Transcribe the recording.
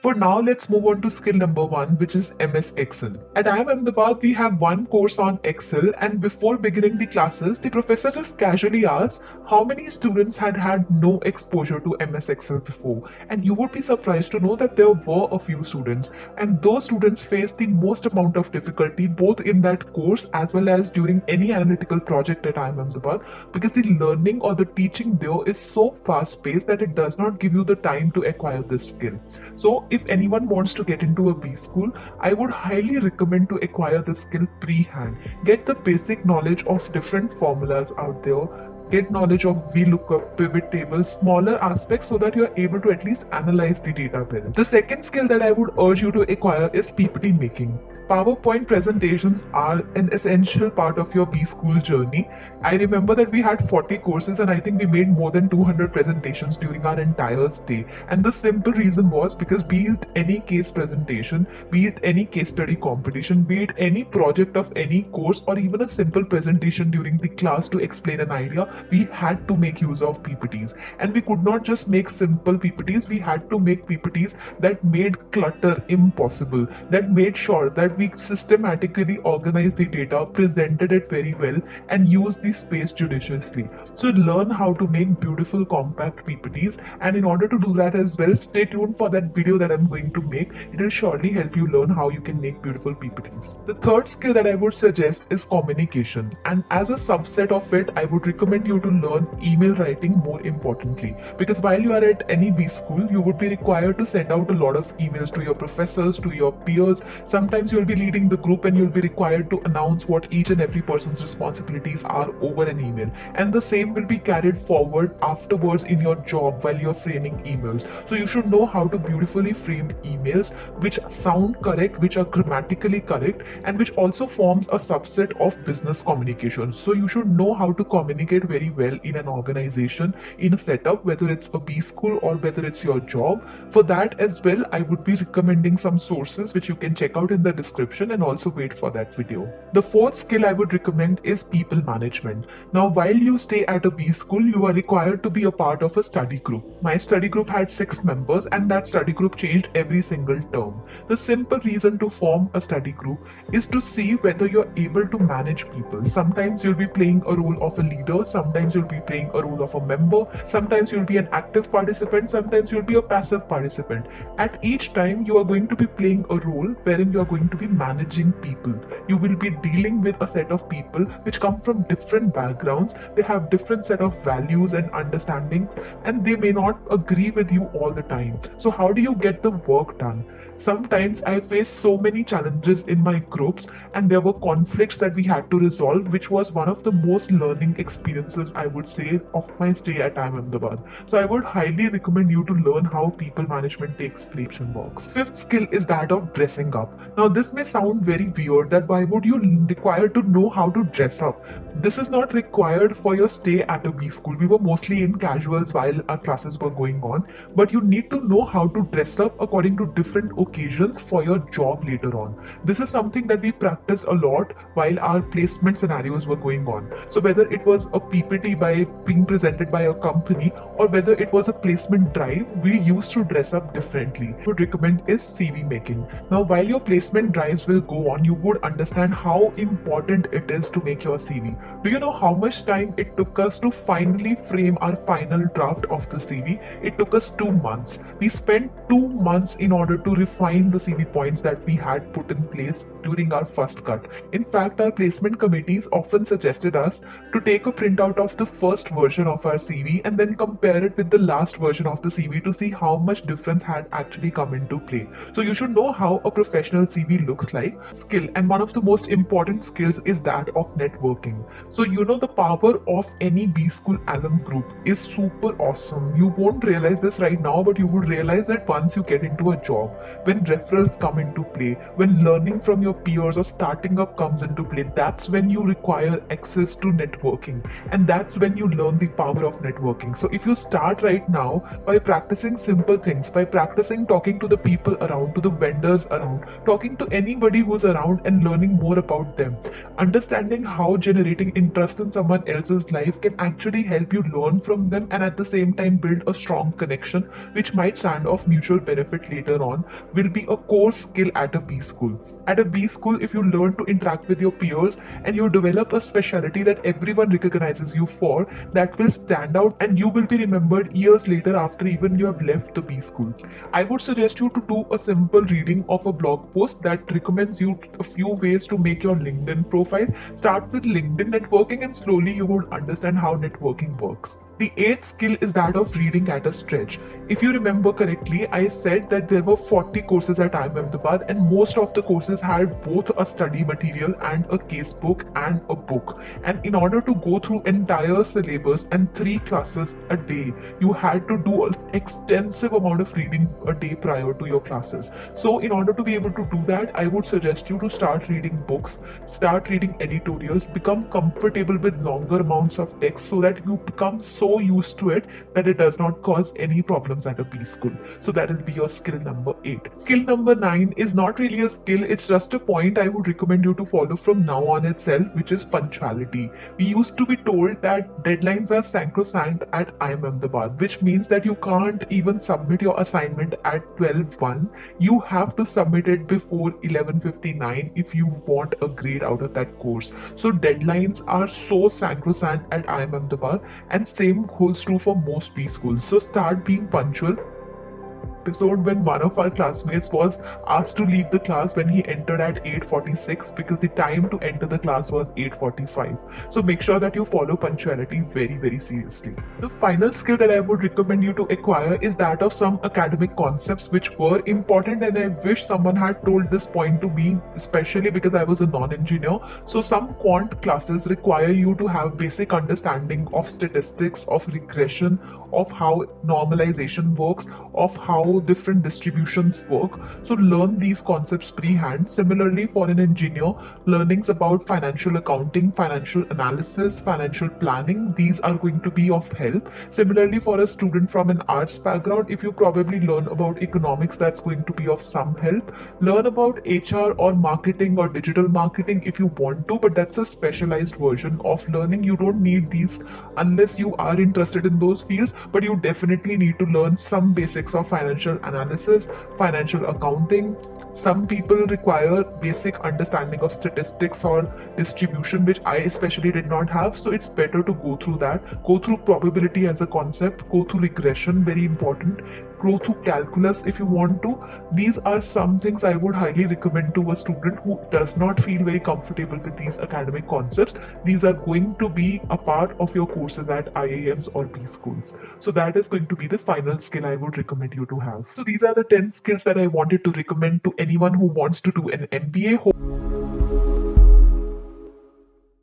For now, let's move on to skill number 1, which is MS Excel. At IIM Ahmedabad, we have one course on Excel, and before beginning the classes, the professor just casually asked how many students had had no exposure to MS Excel before. And you would be surprised to know that there were a few students, and those students faced the most amount of difficulty both in that course as well as during any analytical project at IIM Ahmedabad, because the learning or the teaching there is so fast paced that it does not give you the time to acquire this skill. So if anyone wants to get into a B school, I would highly recommend to acquire the skill pre-hand. Get the basic knowledge of different formulas out there. Get knowledge of VLOOKUP, pivot tables, smaller aspects so that you are able to at least analyze the data well. The second skill that I would urge you to acquire is PPT making. PowerPoint presentations are an essential part of your B school journey. I remember that we had 40 courses and I think we made more than 200 presentations during our entire stay. And the simple reason was because be it any case presentation, be it any case study competition, be it any project of any course, or even a simple presentation during the class to explain an idea, we had to make use of PPTs. And we could not just make simple PPTs, we had to make PPTs that made clutter impossible, that made sure that we systematically organized the data, presented it very well, and used the space judiciously. So learn how to make beautiful compact PPTs, and in order to do that as well, stay tuned for that video that I'm going to make. It will surely help you learn how you can make beautiful PPTs. The third skill that I would suggest is communication, and as a subset of it, I would recommend you to learn email writing more importantly, because while you are at any B school, you would be required to send out a lot of emails to your professors, to your peers. Sometimes you'll be leading the group and you'll be required to announce what each and every person's responsibilities are over an email, and the same will be carried forward afterwards in your job while you're framing emails. So you should know how to beautifully frame emails which sound correct, which are grammatically correct, and which also forms a subset of business communication. So you should know how to communicate very well in an organization, in a setup, whether it's a B school or whether it's your job. For that as well, I would be recommending some sources which you can check out in the description, and also wait for that video. The fourth skill I would recommend is people management. Now, while you stay at a B school, you are required to be a part of a study group. My study group had 6 members, and that study group changed every single term. The simple reason to form a study group is to see whether you're able to manage people. Sometimes you'll be playing a role of a leader, sometimes you'll be playing a role of a member, sometimes you'll be an active participant, sometimes you'll be a passive participant. At each time, you are going to be playing a role wherein you are going to be managing people. You will be dealing with a set of people which come from different backgrounds. They have different set of values and understandings, and they may not agree with you all the time. So how do you get the work done? Sometimes I faced so many challenges in my groups, and there were conflicts that we had to resolve, which was one of the most learning experiences, I would say, of my stay at IIM Ahmedabad. So I would highly recommend you to learn how people management takes place and works. Fifth skill is that of dressing up. Now this may sound very weird, that why would you require to know how to dress up? This is not required for your stay at a B school. We were mostly in casuals while our classes were going on, but you need to know how to dress up according to different occasions for your job later on. This is something that we practice a lot while our placement scenarios were going on. So whether it was a PPT by being presented by a company, or whether it was a placement drive, we used to dress up differently. What I would recommend is CV making. Now while your placement drives will go on, you would understand how important it is to make your CV. Do you know how much time it took us to finally frame our final draft of the CV? It took us 2 months. We spent 2 months in order to refine the CV points that we had put in place during our first cut. In fact, our placement committees often suggested us to take a printout of the first version of our CV and then compare it with the last version of the CV to see how much difference had actually come into play. So you should know how a professional CV looks like. Skill, and one of the most important skills, is that of networking. So you know the power of any B school alum group is super awesome. You won't realize this right now, but you would realize that once you get into a job, when referrals come into play, when learning from your peers or starting up comes into play, that's when you require access to networking, and that's when you learn the power of networking. So if you start right now by practicing simple things, by practicing talking to the people around, to the vendors around, talking to anybody who's around and learning more about them. Understanding how generating interest in someone else's life can actually help you learn from them and at the same time build a strong connection which might stand of mutual benefit later on will be a core skill at a B school. At a B school, if you learn to interact with your peers and you develop a specialty that everyone recognizes you for, that will stand out and you will be remembered years later after even you have left the B school. I would suggest you to do a simple reading of a blog post that recommends you a few ways to make your LinkedIn profile. Start with LinkedIn networking and slowly you would understand how networking works. The eighth skill is that of reading at a stretch. If you remember correctly, I said that there were 40 courses at IIM Ahmedabad and most of the courses had both a study material and a casebook and a book. And in order to go through entire syllabus and 3 classes a day, you had to do an extensive amount of reading a day prior to your classes. So in order to be able to do that, I would suggest you to start reading books, start reading editorials, become comfortable with longer amounts of text so that you become so used to it that it does not cause any problems at a B school. So that will be your skill number 8. Skill number 9 is not really a skill, it's just a point I would recommend you to follow from now on itself, which is punctuality. We used to be told that deadlines are sacrosanct at IIM Ahmedabad, which means that you can't even submit your assignment at 12:01. You have to submit it before 11:59 if you want a grade out of that course. So deadlines are so sacrosanct at IIM Ahmedabad, and same holds true for most B schools. So start being punctual. Episode when one of our classmates was asked to leave the class when he entered at 8:46 because the time to enter the class was 8:45. So make sure that you follow punctuality very seriously. The final skill that I would recommend you to acquire is that of some academic concepts which were important, and I wish someone had told this point to me, especially because I was a non-engineer. So some quant classes require you to have basic understanding of statistics, of regression, of how normalization works, of how different distributions work. So learn these concepts pre-hand. Similarly, for an engineer, learnings about financial accounting, financial analysis, financial planning, these are going to be of help. Similarly, for a student from an arts background, if you probably learn about economics, that's going to be of some help. Learn about HR or marketing or digital marketing if you want to, but that's a specialized version of learning. You don't need these unless you are interested in those fields, but you definitely need to learn some basics of financial analysis, financial accounting. Some people require basic understanding of statistics or distribution, which I especially did not have. So it's better to go through that. Go through probability as a concept, go through regression, very important. Go through calculus if you want to. These are some things I would highly recommend to a student who does not feel very comfortable with these academic concepts. These are going to be a part of your courses at IIMs or B schools. So that is going to be the final skill I would recommend you to have. So these are the 10 skills that I wanted to recommend to anyone who wants to do an MBA.